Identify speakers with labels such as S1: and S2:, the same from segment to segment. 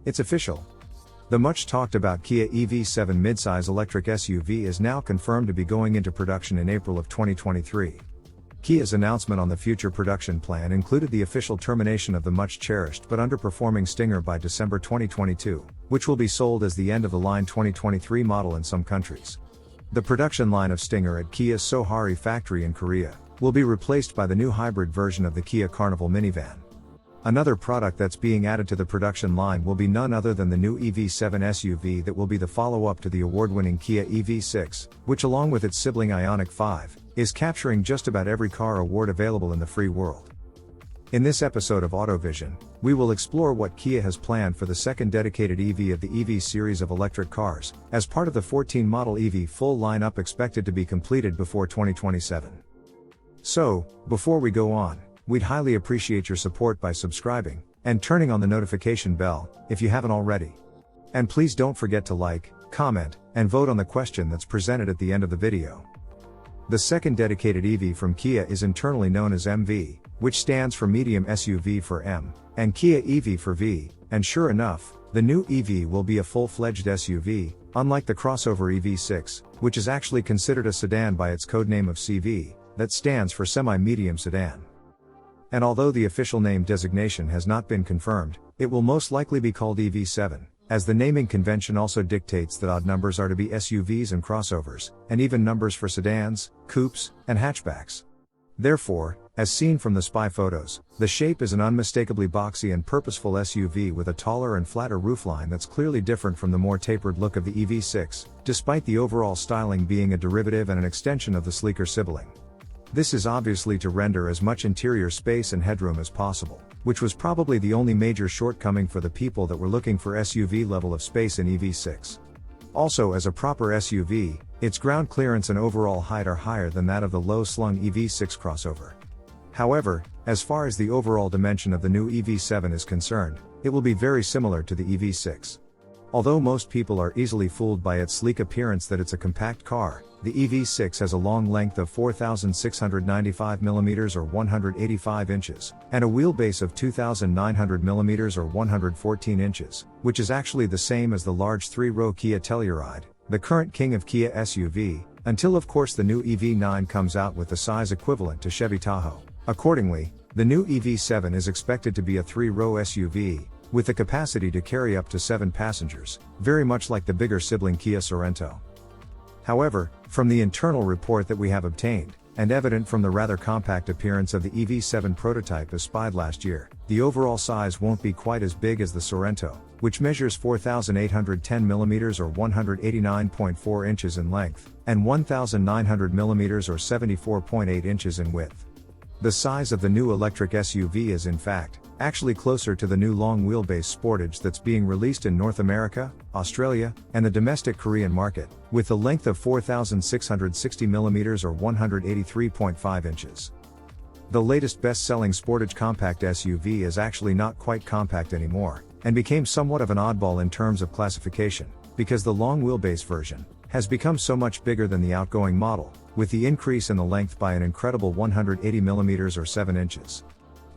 S1: It's official. The much talked about Kia EV7 midsize electric SUV is now confirmed to be going into production in April of 2023. Kia's announcement on the future production plan included the official termination of the much cherished but underperforming Stinger by December 2022, which will be sold as the end-of-the-line 2023 model in some countries. The production line of Stinger at Kia's Sohari factory in Korea will be replaced by the new hybrid version of the Kia Carnival minivan. Another product that's being added to the production line will be none other than the new EV7 SUV that will be the follow-up to the award-winning Kia EV6, which along with its sibling IONIQ 5, is capturing just about every car award available in the free world. In this episode of AutoVision, we will explore what Kia has planned for the second dedicated EV of the EV series of electric cars, as part of the 14 model EV full lineup expected to be completed before 2027. So, before we go on, we'd highly appreciate your support by subscribing and turning on the notification bell if you haven't already. And please don't forget to like, comment, and vote on the question that's presented at the end of the video. The second dedicated EV from Kia is internally known as MV, which stands for medium SUV for M, and Kia EV for V, and sure enough, the new EV will be a full-fledged SUV, unlike the crossover EV6, which is actually considered a sedan by its codename of CV, that stands for semi-medium sedan. And although the official name designation has not been confirmed, it will most likely be called EV7, as the naming convention also dictates that odd numbers are to be SUVs and crossovers, and even numbers for sedans, coupes, and hatchbacks. Therefore, as seen from the spy photos, the shape is an unmistakably boxy and purposeful SUV with a taller and flatter roofline that's clearly different from the more tapered look of the EV6, despite the overall styling being a derivative and an extension of the sleeker sibling. This is obviously to render as much interior space and headroom as possible, which was probably the only major shortcoming for the people that were looking for SUV level of space in EV6. Also, as a proper SUV, its ground clearance and overall height are higher than that of the low-slung EV6 crossover. However, as far as the overall dimension of the new EV7 is concerned, it will be very similar to the EV6. Although most people are easily fooled by its sleek appearance that it's a compact car, the EV6 has a long length of 4,695mm or 185 inches, and a wheelbase of 2,900mm or 114 inches, which is actually the same as the large 3-row Kia Telluride, the current king of Kia SUV, until of course the new EV9 comes out with the size equivalent to Chevy Tahoe. Accordingly, the new EV7 is expected to be a 3-row SUV, with the capacity to carry up to 7 passengers, very much like the bigger sibling Kia Sorento. However, from the internal report that we have obtained, and evident from the rather compact appearance of the EV7 prototype as spied last year, the overall size won't be quite as big as the Sorento, which measures 4,810mm or 189.4 inches in length, and 1,900mm or 74.8 inches in width. The size of the new electric SUV is in fact, actually closer to the new long wheelbase Sportage that's being released in North America, Australia, and the domestic Korean market, with the length of 4,660mm or 183.5 inches. The latest best-selling Sportage compact SUV is actually not quite compact anymore, and became somewhat of an oddball in terms of classification, because the long wheelbase version has become so much bigger than the outgoing model, with the increase in the length by an incredible 180mm or 7 inches.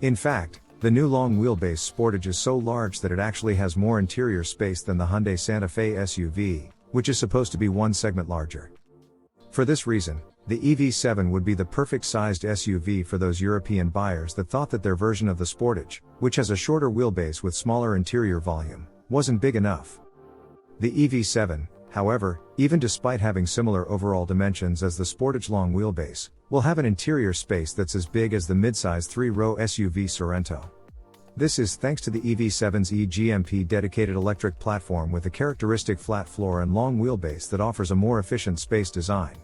S1: In fact, the new long wheelbase Sportage is so large that it actually has more interior space than the Hyundai Santa Fe SUV, which is supposed to be one segment larger. For this reason, the EV7 would be the perfect-sized SUV for those European buyers that thought that their version of the Sportage, which has a shorter wheelbase with smaller interior volume, wasn't big enough. The EV7, however, even despite having similar overall dimensions as the Sportage long wheelbase, will have an interior space that's as big as the midsize 3-row SUV Sorento. This is thanks to the EV7's eGMP dedicated electric platform with a characteristic flat floor and long wheelbase that offers a more efficient space design.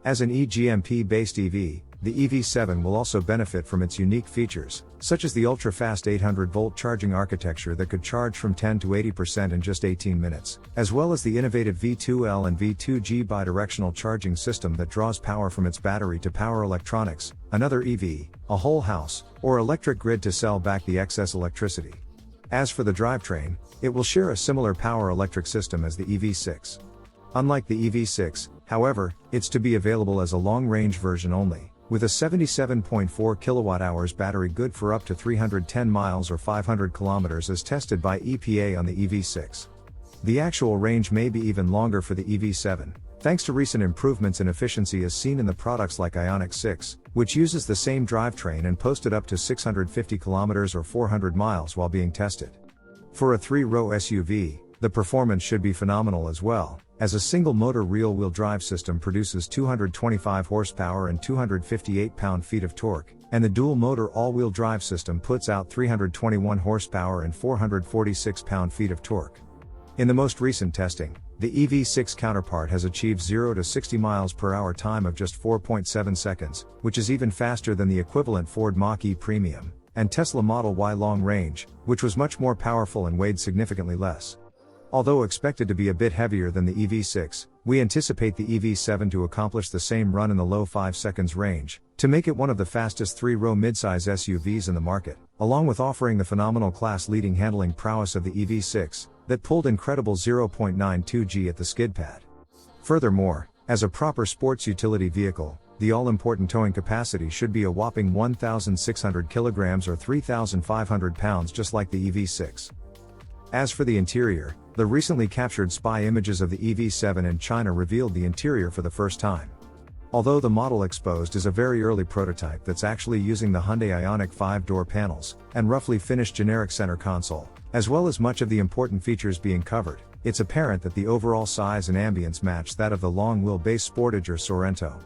S1: As an eGMP-based EV, the EV7 will also benefit from its unique features, such as the ultra-fast 800-volt charging architecture that could charge from 10 to 80% in just 18 minutes, as well as the innovative V2L and V2G bidirectional charging system that draws power from its battery to power electronics, another EV, a whole house, or electric grid to sell back the excess electricity. As for the drivetrain, it will share a similar power electric system as the EV6. Unlike the EV6, however, it's to be available as a long-range version only, with a 77.4 kWh battery good for up to 310 miles or 500 kilometers as tested by EPA on the EV6. The actual range may be even longer for the EV7, thanks to recent improvements in efficiency as seen in the products like IONIQ 6, which uses the same drivetrain and posted up to 650 kilometers or 400 miles while being tested. For a 3-row SUV, the performance should be phenomenal as well, as a single-motor rear-wheel drive system produces 225 horsepower and 258 pound-feet of torque, and the dual-motor all-wheel drive system puts out 321 horsepower and 446 pound-feet of torque. In the most recent testing, the EV6 counterpart has achieved 0 to 60 miles per hour time of just 4.7 seconds, which is even faster than the equivalent Ford Mach-E Premium, and Tesla Model Y long range, which was much more powerful and weighed significantly less. Although expected to be a bit heavier than the EV6, we anticipate the EV7 to accomplish the same run in the low 5 seconds range, to make it one of the fastest 3-row midsize SUVs in the market, along with offering the phenomenal class-leading handling prowess of the EV6, that pulled incredible 0.92 G at the skid pad. Furthermore, as a proper sports utility vehicle, the all-important towing capacity should be a whopping 1,600 kilograms or 3,500 pounds just like the EV6. As for the interior, the recently captured spy images of the EV7 in China revealed the interior for the first time. Although the model exposed is a very early prototype that's actually using the Hyundai IONIQ 5-door panels, and roughly finished generic center console, as well as much of the important features being covered, it's apparent that the overall size and ambience match that of the long-wheelbase Sportage or Sorento.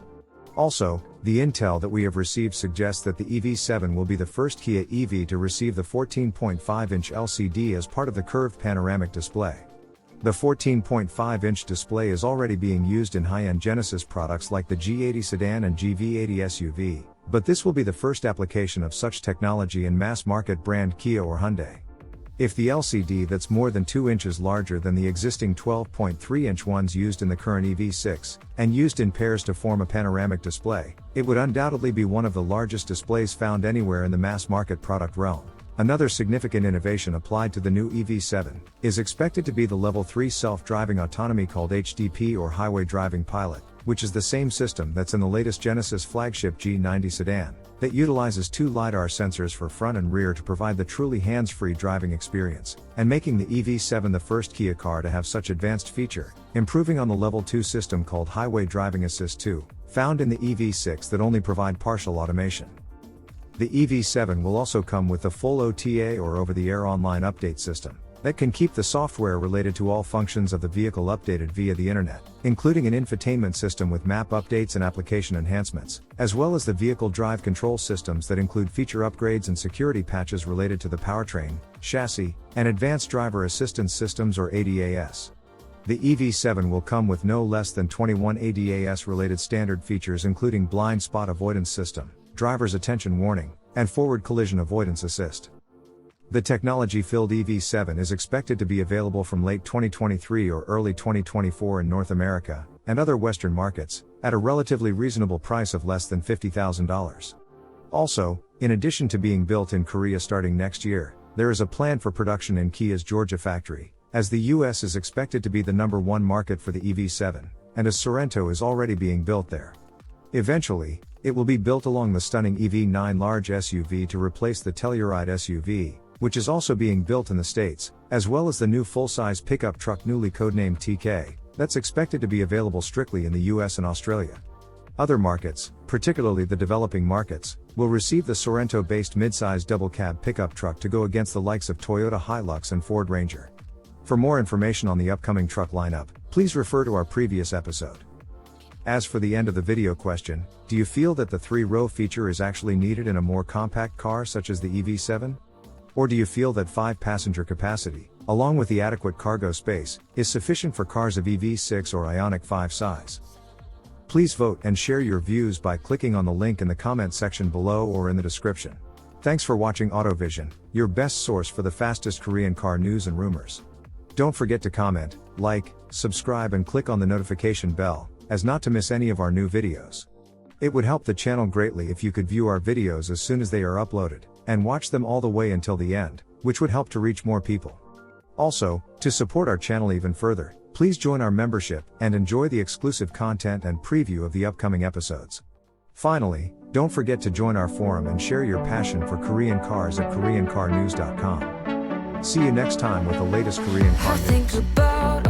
S1: Also, the intel that we have received suggests that the EV7 will be the first Kia EV to receive the 14.5-inch LCD as part of the curved panoramic display. The 14.5-inch display is already being used in high-end Genesis products like the G80 sedan and GV80 SUV, but this will be the first application of such technology in mass-market brand Kia or Hyundai. If the LCD that's more than 2 inches larger than the existing 12.3-inch ones used in the current EV6, and used in pairs to form a panoramic display, it would undoubtedly be one of the largest displays found anywhere in the mass-market product realm. Another significant innovation applied to the new EV7 is expected to be the Level 3 self-driving autonomy called HDP or Highway Driving Pilot, which is the same system that's in the latest Genesis flagship G90 sedan, that utilizes 2 LiDAR sensors for front and rear to provide the truly hands-free driving experience, and making the EV7 the first Kia car to have such advanced feature, improving on the Level 2 system called Highway Driving Assist 2, found in the EV6 that only provide partial automation. The EV7 will also come with the full OTA or over-the-air online update system, that can keep the software related to all functions of the vehicle updated via the internet, including an infotainment system with map updates and application enhancements, as well as the vehicle drive control systems that include feature upgrades and security patches related to the powertrain, chassis, and advanced driver assistance systems or ADAS. The EV7 will come with no less than 21 ADAS-related standard features including blind spot avoidance system, driver's attention warning, and forward collision avoidance assist. The technology-filled EV7 is expected to be available from late 2023 or early 2024 in North America, and other Western markets, at a relatively reasonable price of less than $50,000. Also, in addition to being built in Korea starting next year, there is a plan for production in Kia's Georgia factory, as the US is expected to be the #1 market for the EV7, and as Sorento is already being built there. Eventually, it will be built along the stunning EV9 large SUV to replace the Telluride SUV, which is also being built in the States, as well as the new full-size pickup truck newly codenamed TK, that's expected to be available strictly in the US and Australia. Other markets, particularly the developing markets, will receive the Sorento-based midsize double-cab pickup truck to go against the likes of Toyota Hilux and Ford Ranger. For more information on the upcoming truck lineup, please refer to our previous episode. As for the end of the video question, do you feel that the 3-row feature is actually needed in a more compact car such as the EV7? Or do you feel that 5-passenger capacity, along with the adequate cargo space, is sufficient for cars of EV6 or IONIQ 5 size? Please vote and share your views by clicking on the link in the comment section below or in the description. Thanks for watching AutoVision, your best source for the fastest Korean car news and rumors. Don't forget to comment, like, subscribe and click on the notification bell, as not to miss any of our new videos. It would help the channel greatly if you could view our videos as soon as they are uploaded, and watch them all the way until the end, which would help to reach more people. Also, to support our channel even further, please join our membership and enjoy the exclusive content and preview of the upcoming episodes. Finally, don't forget to join our forum and share your passion for Korean cars at KoreanCarNews.com. See you next time with the latest Korean car news.